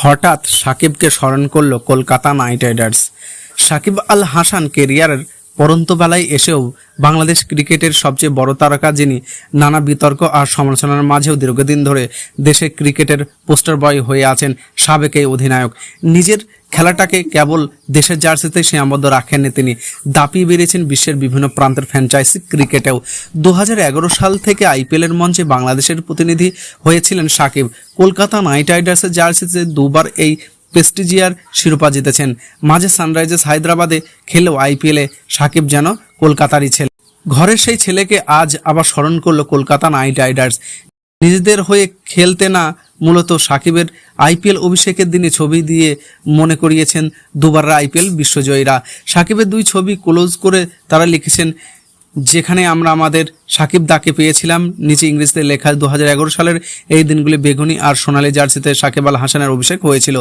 হঠাৎ সাকিবকে স্মরণ করল কলকাতা নাইট রাইডার্স। সাকিব আল হাসান কেরিয়ারের পরন্ত বেলায় এসেও বাংলাদেশ ক্রিকেটের সবচেয়ে বড় তারকা, যিনি নানা বিতর্ক আর সমালোচনার মাঝেও দীর্ঘদিন ধরে দেশের ক্রিকেটের পোস্টার বয় হয়ে আছেন সাবেক এই অধিনায়ক। নিজের খেলাটাকে কেবল দেশের জার্সিতে সীমাবদ্ধ রাখেননি তিনি, দাপিয়ে বেরিয়েছেন বিশ্বের বিভিন্ন প্রান্তের ফ্র্যাঞ্চাইজি ক্রিকেটেও। 2011 সাল থেকে আইপিএলের মঞ্চে বাংলাদেশের প্রতিনিধি হয়েছিলেন সাকিব। কলকাতা নাইট রাইডার্সের জার্সিতে দুবার এই প্রেস্টিজিয়ার শিরোপা জিতেছেন। মাঝে সানরাইজার্স হায়দ্রাবাদে খেলেও আইপিএলে সাকিব যেন কলকাতারই ছেলে। ঘরের সেই ছেলেকে আজ আবার স্মরণ করলো কলকাতা নাইট রাইডার্স। নিজেদের হয়ে খেলতে না, মূলত সাকিবের আইপিএল অভিষেকের দিনে ছবি দিয়ে মনে করিয়েছেন দুবার আইপিএল বিশ্বজয়ীরা। সাকিবের দুই ছবি ক্লোজ করে তারা লিখেছেন, যেখানে আমরা আমাদের সাকিব দাকে পেয়েছিলাম। নিচে ইংরেজিতে লেখা 2011 সালের এই দিনগুলি বেগুনি আর সোনালী জার্সিতে সাকিব আল হাসানের অভিষেক হয়েছিল।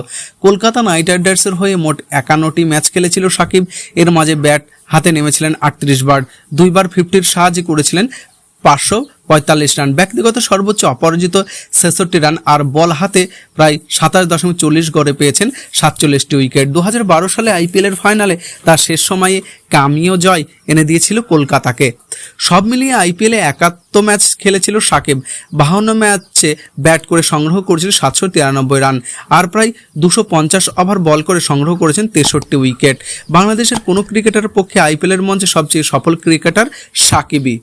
কলকাতা নাইট রাইডার্সের হয়ে মোট 51টি ম্যাচ খেলেছিল সাকিব। এর মাঝে ব্যাট হাতে নেমেছিলেন 38 বার, দুইবার 50-র সাহায্য করেছিলেন 545 রান, ব্যক্তিগত সর্বোচ্চ অপরাজিত 66 রান আর বল হাতে প্রায় 27.40 গড়ে পেয়েছেন 47টি উইকেট। 2012 সালে আইপিএলের ফাইনালে তার শেষ সময়ে কামিও জয় এনে দিয়েছিল কলকাতাকে। সব মিলিয়ে আইপিএলে 71 ম্যাচ খেলেছিল সাকিব। 52 ম্যাচে ব্যাট করে সংগ্রহ করেছিল 793 রান আর প্রায় 250 ওভার বল করে সংগ্রহ করেছেন 63 উইকেট। বাংলাদেশের কোনো ক্রিকেটারের পক্ষে আইপিএলের মঞ্চে সবচেয়ে সফল ক্রিকেটার সাকিবই।